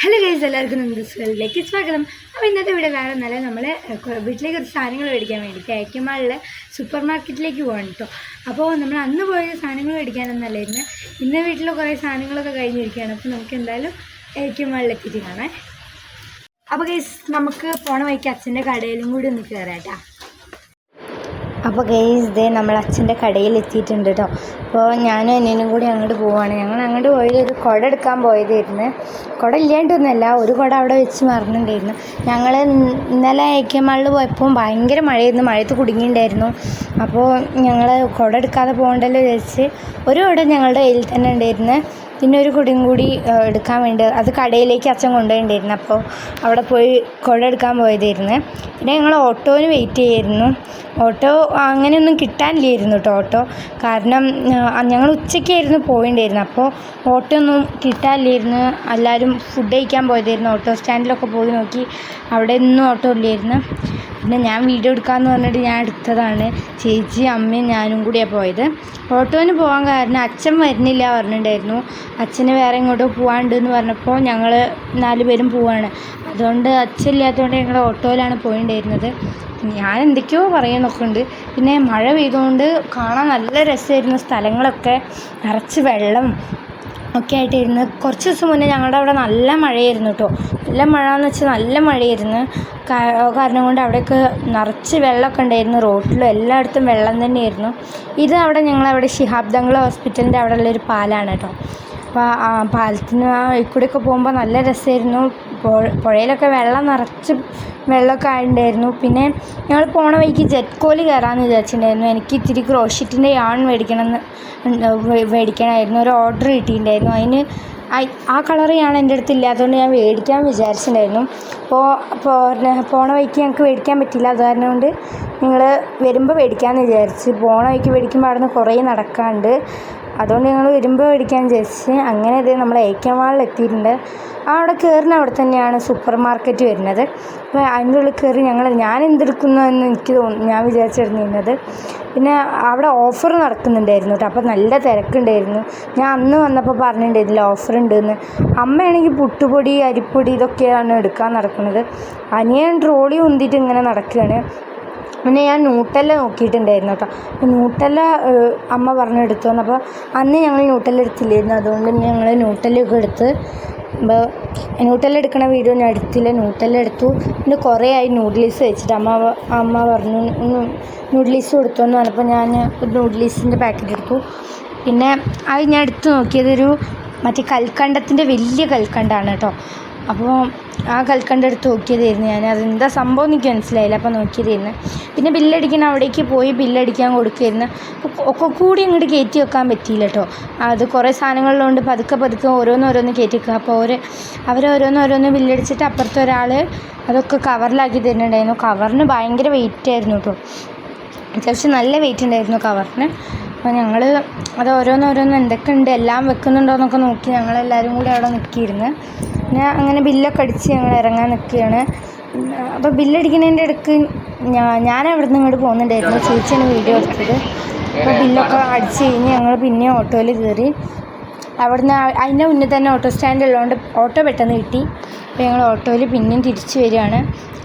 Hello guys, എല്ലാവർക്കും നമ്മുടെ സ്കൂളിലേക്ക് സ്വാഗതം. അപ്പോൾ ഇന്നത്തെ ഇവിടെ വേറെ നല്ല നമ്മൾ വീട്ടിലേക്ക് കുറച്ച് സാധനങ്ങൾ മേടിക്കാൻ വേണ്ടിയിട്ട് ഏക്കമാളിൽ സൂപ്പർ മാർക്കറ്റിലേക്ക് പോകണം കേട്ടോ. അപ്പോൾ നമ്മൾ അന്ന് പോയ സാധനങ്ങൾ മേടിക്കാനൊന്നല്ലായിരുന്നു, ഇന്ന് വീട്ടിൽ കുറേ സാധനങ്ങളൊക്കെ കഴിഞ്ഞിരിക്കുകയാണ്. അപ്പോൾ നമുക്ക് എന്തായാലും ഏക്കമാളിലെത്തിയിട്ട് കാണാം. അപ്പോൾ ഗൈസ്, നമുക്ക് പോണ വഴിക്ക് അച്ഛൻ്റെ കടയിലും കൂടി ഒന്ന് കയറാം കേട്ടോ. അപ്പോൾ ഗൈസ്, ഇതേ നമ്മൾ അച്ഛൻ്റെ കടയിൽ എത്തിയിട്ടുണ്ട് കേട്ടോ. അപ്പോൾ ഞാനും അനിയനും കൂടി അങ്ങോട്ട് പോവുകയാണ്. ഞങ്ങൾ അങ്ങോട്ട് പോയത് ഒരു കുട എടുക്കാൻ പോയതായിരുന്നു. കുട ഇല്ലാണ്ടൊന്നുമല്ല, ഒരു കുട അവിടെ വെച്ച് മറന്നിട്ടുണ്ടായിരുന്നു. ഞങ്ങൾ ഇന്നലെ ഏക്കമാളിൽ പോയപ്പോൾ ഭയങ്കര മഴയായിരുന്നു, മഴയത്ത് കുടുങ്ങിയിട്ടുണ്ടായിരുന്നു. അപ്പോൾ ഞങ്ങൾ കുട എടുക്കാതെ പോകണ്ടല്ലോ വിചാരിച്ച് ഒരു കുട ഞങ്ങളുടെ കയ്യിൽ തന്നെ ഉണ്ടായിരുന്നു. പിന്നെ ഒരു കുടയും കൂടി എടുക്കാൻ വേണ്ടി അത് കടയിലേക്ക് അച്ഛൻ കൊണ്ടുപോയിട്ടുണ്ടായിരുന്നു. അപ്പോൾ അവിടെ പോയി കുട എടുക്കാൻ പോയതായിരുന്നു. പിന്നെ ഞങ്ങൾ ഓട്ടോന് വെയിറ്റ് ചെയ്യായിരുന്നു. ഓട്ടോ അങ്ങനെയൊന്നും കിട്ടാനില്ലായിരുന്നു കേട്ടോ. ഓട്ടോ കാരണം ഞങ്ങൾ ഉച്ചയ്ക്കായിരുന്നു പോയിട്ടുണ്ടായിരുന്നു. അപ്പോൾ ഓട്ടോ ഒന്നും കിട്ടാനില്ലായിരുന്നു. എല്ലാവരും ഫുഡ് കഴിക്കാൻ പോയതായിരുന്നു. ഓട്ടോ സ്റ്റാൻഡിലൊക്കെ പോയി നോക്കി, അവിടെ ഒന്നും ഓട്ടോ ഇല്ലായിരുന്നു. പിന്നെ ഞാൻ വീഡിയോ എടുക്കാമെന്ന് പറഞ്ഞിട്ട് ഞാൻ എടുത്തതാണ്. ചേച്ചി അമ്മയും ഞാനും കൂടിയാണ് പോയത്. ഓട്ടോന് പോകാൻ കാരണം അച്ഛൻ വരുന്നില്ല പറഞ്ഞിട്ടുണ്ടായിരുന്നു. അച്ഛന് വേറെ ഇങ്ങോട്ടോ പോകാനുണ്ടെന്ന് പറഞ്ഞപ്പോൾ ഞങ്ങൾ 4 പേരും പോവാണ്. അതുകൊണ്ട് അച്ഛൻ ഇല്ലാത്തതുകൊണ്ട് ഞങ്ങൾ ഓട്ടോയിലാണ് പോയിട്ടുണ്ടായിരുന്നത്. ഞാൻ എന്തൊക്കെയോ പറയാനൊക്കെ ഉണ്ട്. പിന്നെ മഴ പെയ്തുകൊണ്ട് കാണാൻ നല്ല രസമായിരുന്നു. സ്ഥലങ്ങളൊക്കെ നിറച്ച് വെള്ളം ഒക്കെ ആയിട്ടായിരുന്നു. കുറച്ച് ദിവസം മുന്നേ ഞങ്ങളുടെ അവിടെ നല്ല മഴയായിരുന്നു കേട്ടോ. നല്ല മഴ എന്ന് വെച്ചാൽ നല്ല മഴയായിരുന്നു. കാരണം കൊണ്ട് അവിടെയൊക്കെ നിറച്ച് വെള്ളമൊക്കെ ഉണ്ടായിരുന്നു. റോഡിലും എല്ലായിടത്തും വെള്ളം തന്നെയായിരുന്നു. ഇത് അവിടെ ഞങ്ങളവിടെ ശിഹാബ് തങ്ങൾ ഹോസ്പിറ്റലിൻ്റെ അവിടെ ഉള്ളൊരു പാലാണ് കേട്ടോ. അപ്പോൾ ആ പാലത്തിന് കൂടെയൊക്കെ പോകുമ്പോൾ നല്ല രസമായിരുന്നു. പുഴയിലൊക്കെ വെള്ളം നിറച്ച് വെള്ളമൊക്കെ ആയിട്ടുണ്ടായിരുന്നു. പിന്നെ ഞങ്ങൾ പോണ വഴിക്ക് ജെറ്റ്കോയിൽ കയറാമെന്ന് വിചാരിച്ചിട്ടുണ്ടായിരുന്നു. എനിക്ക് ഇത്തിരി ക്രോഷ്യറ്റിൻ്റെ യാൺ മേടിക്കണമായിരുന്നു. ഒരു ഓർഡർ കിട്ടിയിട്ടുണ്ടായിരുന്നു. അതിന് ആ കളറാണ് എൻ്റെ അടുത്ത് ഇല്ലാത്തതുകൊണ്ട് ഞാൻ മേടിക്കാൻ വിചാരിച്ചിട്ടുണ്ടായിരുന്നു. പോണ വഴിക്ക് ഞങ്ങൾക്ക് മേടിക്കാൻ പറ്റില്ല. അത് കാരണം കൊണ്ട് നിങ്ങൾ വരുമ്പോൾ മേടിക്കാമെന്ന് വിചാരിച്ച്. പോണ വഴിക്ക് മേടിക്കുമ്പോൾ അവിടെ നിന്ന് കുറേ നടക്കാനുണ്ട്. അതുകൊണ്ട് ഞങ്ങൾ വരുമ്പോൾ മേടിക്കാൻ വിചാരിച്ച്. അങ്ങനെ ഇത് നമ്മൾ ഏക്കമാളിൽ എത്തിയിട്ടുണ്ട്. അവിടെ കയറുന്ന അവിടെ തന്നെയാണ് സൂപ്പർ മാർക്കറ്റ് വരുന്നത്. അപ്പോൾ അതിൻ്റെ ഉള്ളിൽ കയറി ഞാൻ എന്തെടുക്കുന്നു എന്ന് എനിക്ക് ഞാൻ വിചാരിച്ചിരുന്നത്. പിന്നെ അവിടെ ഓഫർ നടക്കുന്നുണ്ടായിരുന്നു കേട്ടോ. അപ്പോൾ നല്ല തിരക്കുണ്ടായിരുന്നു. ഞാൻ അന്ന് വന്നപ്പോൾ പറഞ്ഞിട്ടുണ്ടായിരുന്നില്ല ഓഫർ ഉണ്ടെന്ന്. അമ്മയാണെങ്കിൽ പുട്ടുപൊടി, അരിപ്പൊടി ഇതൊക്കെയാണ് എടുക്കാൻ നടക്കുന്നത്. അനിയൻ ട്രോളി ഉന്തിയിട്ട് ഇങ്ങനെ നടക്കുകയാണ്. പിന്നെ ഞാൻ ന്യൂട്ടല്ല നോക്കിയിട്ടുണ്ടായിരുന്നു കേട്ടോ. അപ്പോൾ ന്യൂട്ടല്ല അമ്മ പറഞ്ഞെടുത്തു വന്നു. അപ്പോൾ അന്ന് ഞങ്ങൾ ന്യൂട്ടല്ല എടുത്തില്ലായിരുന്നു. അതുകൊണ്ട് ഞങ്ങൾ ന്യൂട്ടല്ലൊക്കെ എടുത്ത്. അപ്പോൾ ന്യൂട്ടല്ല എടുക്കണ വീഡിയോ ഞാൻ എടുത്തില്ല. ന്യൂട്ടല്ല എടുത്തു. പിന്നെ കുറേ ആയി നൂഡിൽസ് വെച്ചിട്ട്. അമ്മ പറഞ്ഞു നൂഡിൽസ് കൊടുത്തു എന്ന് പറഞ്ഞപ്പോൾ ഞാൻ ഒരു നൂഡിൽസിൻ്റെ പാക്കറ്റ് എടുത്തു. പിന്നെ അത് ഞാൻ എടുത്ത് നോക്കിയതൊരു മറ്റേ കൽക്കണ്ടത്തിൻ്റെ വലിയ കൽക്കണ്ടാണ് കേട്ടോ. അപ്പോൾ ആ കൽക്കണ്ടം എടുത്ത് നോക്കിയതായിരുന്നു ഞാൻ. അതെന്താ സംഭവം എനിക്ക് മനസ്സിലായില്ല. അപ്പോൾ നോക്കിയതായിരുന്നു. പിന്നെ ബില്ലടിക്കുന്ന അവിടേക്ക് പോയി ബില്ലടിക്കാൻ കൊടുക്കുമായിരുന്നു. ഒക്കെ കൂടി അങ്ങോട്ട് കയറ്റി വെക്കാൻ പറ്റിയില്ല കേട്ടോ. അത് കുറേ സാധനങ്ങളിലുണ്ട്. പതുക്കെ ഓരോന്ന് കയറ്റി വെക്കുക. അപ്പോൾ അവരോരോന്ന് ബില്ലടിച്ചിട്ട് അപ്പുറത്തെ ഒരാൾ അതൊക്കെ കവറിലാക്കി തരുന്നുണ്ടായിരുന്നു. കവറിന് ഭയങ്കര വെയിറ്റ് ആയിരുന്നു കേട്ടോ. അത്യാവശ്യം നല്ല വെയിറ്റ് ഉണ്ടായിരുന്നു കവറിന്. അപ്പോൾ ഞങ്ങൾ അത് ഓരോന്ന് എന്തൊക്കെ ഉണ്ട് എല്ലാം വെക്കുന്നുണ്ടോ എന്നൊക്കെ നോക്കി ഞങ്ങളെല്ലാവരും കൂടി അവിടെ നിൽക്കിയിരുന്നു. പിന്നെ അങ്ങനെ ബില്ലൊക്കെ അടിച്ച് ഞങ്ങൾ ഇറങ്ങാൻ നിൽക്കുകയാണ്. അപ്പോൾ ബില്ലടിക്കുന്നതിൻ്റെ ഇടയ്ക്ക് ഞാൻ അവിടെ നിന്ന് ഇങ്ങോട്ട് പോകുന്നുണ്ടായിരുന്നു. ചേച്ചിയാണ് വീഡിയോ എടുത്തത്. അപ്പോൾ ബില്ലൊക്കെ അടിച്ച് കഴിഞ്ഞ് ഞങ്ങൾ പിന്നെ ഓട്ടോയിൽ കയറി. അവിടുന്ന് അതിൻ്റെ മുന്നേ തന്നെ ഓട്ടോ സ്റ്റാൻഡ് ഉള്ളതുകൊണ്ട് ഓട്ടോ പെട്ടെന്ന് കിട്ടി. അപ്പോൾ ഞങ്ങൾ ഓട്ടോയിൽ പിന്നെയും തിരിച്ച് വരികയാണ്.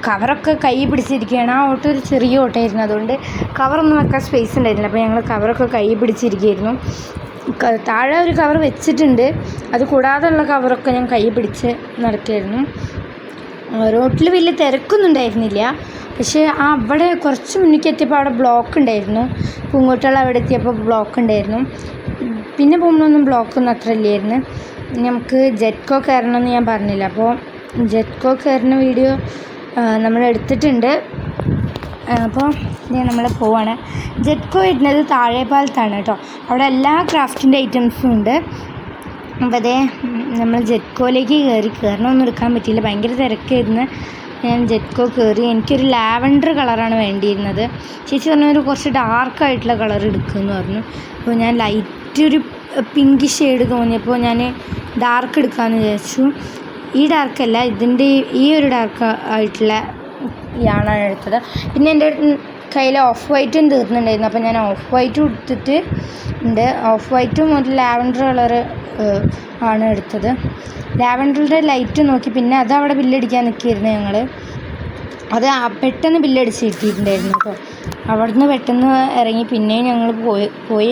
കവറൊക്കെ കൈ പിടിച്ചിരിക്കുകയാണ്. ആ ഓട്ടോ ഒരു ചെറിയ ഓട്ടോ ആയിരുന്നു. അതുകൊണ്ട് കവറൊന്നും വെക്കാൻ സ്പേസ് ഉണ്ടായിരുന്നില്ല. അപ്പോൾ ഞങ്ങൾ കവറൊക്കെ കൈ പിടിച്ചിരിക്കുകയായിരുന്നു. താഴെ ഒരു കവർ വെച്ചിട്ടുണ്ട്. അത് കൂടാതെയുള്ള കവറൊക്കെ ഞാൻ കൈ പിടിച്ച് നടക്കുകയായിരുന്നു. റോട്ടിൽ വലിയ തിരക്കൊന്നും ഉണ്ടായിരുന്നില്ല. പക്ഷേ അവിടെ കുറച്ച് മുന്നിലേക്ക് എത്തിയപ്പോൾ അവിടെ ബ്ലോക്ക് ഉണ്ടായിരുന്നു. പൂങ്കോട്ടുള്ള അവിടെ എത്തിയപ്പോൾ ബ്ലോക്ക് ഉണ്ടായിരുന്നു. പിന്നെ പോകുമ്പോഴൊന്നും ബ്ലോക്കൊന്നും അത്ര ഇല്ലായിരുന്നു. നമുക്ക് ജെറ്റ്കോ കയറണമെന്ന് ഞാൻ പറഞ്ഞില്ല. അപ്പോൾ ജെറ്റ്കോ കയറുന്ന വീഡിയോ നമ്മൾ എടുത്തിട്ടുണ്ട്. അപ്പോൾ നമ്മൾ പോവാണ്. ജെറ്റ്കോ വരുന്നത് താഴെപ്പാലത്താണ് കേട്ടോ. അവിടെ എല്ലാ ക്രാഫ്റ്റിൻ്റെ ഐറ്റംസും ഉണ്ട്. അപ്പോൾ അതേ നമ്മൾ ജെറ്റ്കോയിലേക്ക് കയറണമൊന്നും എടുക്കാൻ പറ്റിയില്ല, ഭയങ്കര തിരക്കായിരുന്നു. ഞാൻ ജെറ്റ്കോ കയറി. എനിക്കൊരു ലാവൻഡർ കളറാണ് വേണ്ടിയിരുന്നത്. ചേച്ചി പറഞ്ഞൊരു കുറച്ച് ഡാർക്കായിട്ടുള്ള കളർ എടുക്കുമെന്ന് പറഞ്ഞു. അപ്പോൾ ഞാൻ ലൈറ്റ് ഒരു പിങ്ക് ഷെയ്ഡ് തോന്നിയപ്പോൾ ഞാൻ ഡാർക്ക് എടുക്കാമെന്ന് വിചാരിച്ചു. ഈ ഡാർക്കല്ല, ഇതിൻ്റെ ഈ ഒരു ഡാർക്ക് ആയിട്ടുള്ള യാണാണ് എടുത്തത്. പിന്നെ എൻ്റെ കയ്യിൽ ഓഫ് വൈറ്റും തീർന്നുണ്ടായിരുന്നു. അപ്പോൾ ഞാൻ ഓഫ് വൈറ്റും എടുത്തിട്ട് ഉണ്ട്. ഓഫ് വൈറ്റും ഒരു ലാവൻഡർ കളറ് ആണ് എടുത്തത്. ലാവൻഡറിൻ്റെ ലൈറ്റ് നോക്കി പിന്നെ അത് അവിടെ ബില്ലടിക്കാൻ നിൽക്കുകയായിരുന്നു ഞങ്ങൾ. അത് പെട്ടെന്ന് ബില്ലടിച്ച് കിട്ടിയിട്ടുണ്ടായിരുന്നു കേട്ടോ. അവിടെ നിന്ന് പെട്ടെന്ന് ഇറങ്ങി പിന്നെയും ഞങ്ങൾ പോയി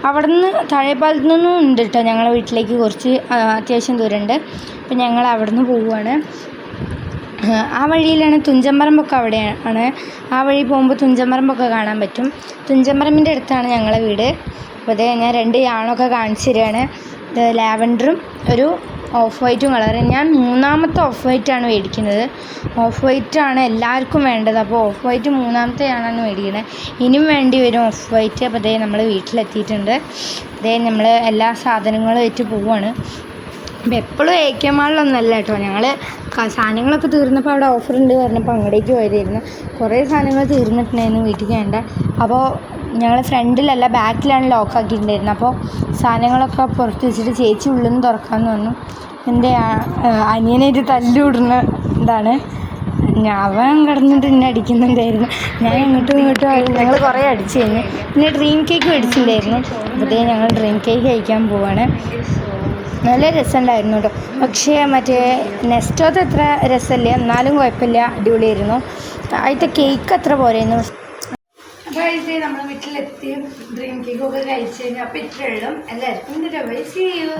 അവിടെ നിന്ന് താഴെപ്പാലത്തു നിന്നും ഉണ്ട് കേട്ടോ ഞങ്ങളെ വീട്ടിലേക്ക് കുറച്ച് അത്യാവശ്യം ദൂരമുണ്ട്. അപ്പം ഞങ്ങൾ അവിടെ നിന്ന് പോവുകയാണ്. ആ വഴിയിലാണ് തുഞ്ചൻപറമ്പൊക്കെ അവിടെയാണ്. ആ വഴി പോകുമ്പോൾ തുഞ്ചൻപറമ്പൊക്കെ കാണാൻ പറ്റും. തുഞ്ചൻപറമ്പിൻ്റെ അടുത്താണ് ഞങ്ങളെ വീട്. അപ്പോൾ അതേ ഞാൻ 2 യാണൊക്കെ കാണിച്ചു തരികയാണ്. ലാവൻഡറും ഒരു ഓഫ് വൈറ്റും കളറ്. ഞാൻ 3ാമത്തെ ഓഫ് വൈറ്റാണ് മേടിക്കുന്നത്. ഓഫ് വൈറ്റാണ് എല്ലാവർക്കും വേണ്ടത്. അപ്പോൾ ഓഫ് വൈറ്റ് 3ാമത്തെ യാണാണ് മേടിക്കുന്നത്. ഇനിയും വേണ്ടി വരും ഓഫ് വൈറ്റ്. അപ്പോൾ അതേ നമ്മൾ വീട്ടിലെത്തിയിട്ടുണ്ട്. അതേ നമ്മൾ എല്ലാ സാധനങ്ങളും ആയിട്ട് പോവുകയാണ്. അപ്പോൾ എപ്പോഴും AK മാളിലൊന്നല്ല കേട്ടോ. ഞങ്ങൾ സാധനങ്ങളൊക്കെ തീർന്നപ്പോൾ അവിടെ ഓഫറുണ്ട് പറഞ്ഞപ്പോൾ അങ്ങോട്ടേക്ക് പോയതായിരുന്നു. കുറേ സാധനങ്ങൾ തീർന്നിട്ടുണ്ടായിരുന്നു വീട്ടിൽ വേണ്ട. അപ്പോൾ ഞങ്ങൾ ഫ്രണ്ടിലല്ല ബാക്കിലാണ് ലോക്കാക്കിയിട്ടുണ്ടായിരുന്നത്. അപ്പോൾ സാധനങ്ങളൊക്കെ പുറത്ത് വെച്ചിട്ട് ചേച്ചി ഉള്ളിൽ നിന്ന് തുറക്കാമെന്ന് പറഞ്ഞു. എൻ്റെ അനിയനായിട്ട് തല്ലുകൂടുന്ന ഇതാണ്. അവൻ കിടന്നിട്ട് എന്നെ അടിക്കുന്നുണ്ടായിരുന്നു. ഞാൻ ഇങ്ങോട്ടും ഞങ്ങൾ കുറേ അടിച്ചു കഴിഞ്ഞു. പിന്നെ ഡ്രീം കേക്ക് മേടിച്ചിട്ടുണ്ടായിരുന്നു. അപ്പോഴത്തേ ഞങ്ങൾ ഡ്രീം കേക്ക് കഴിക്കാൻ പോവാണ്. നല്ല രസമുണ്ടായിരുന്നു കേട്ടോ. പക്ഷേ മറ്റേ നെസ്റ്റോത്തെ അത്ര രസമില്ല, എന്നാലും കുഴപ്പമില്ല, അടിപൊളിയായിരുന്നു. അതിലത്തെ കേക്ക് അത്ര പോരായിരുന്നു. അപ്പോൾ ഇത് നമ്മൾ വീട്ടിലെത്തി ഡ്രീം കേക്കൊക്കെ കഴിച്ചു കഴിഞ്ഞു. അപ്പോൾ ഇത്രയുള്ളൂ. എല്ലാവർക്കും ബൈ, സീ യു.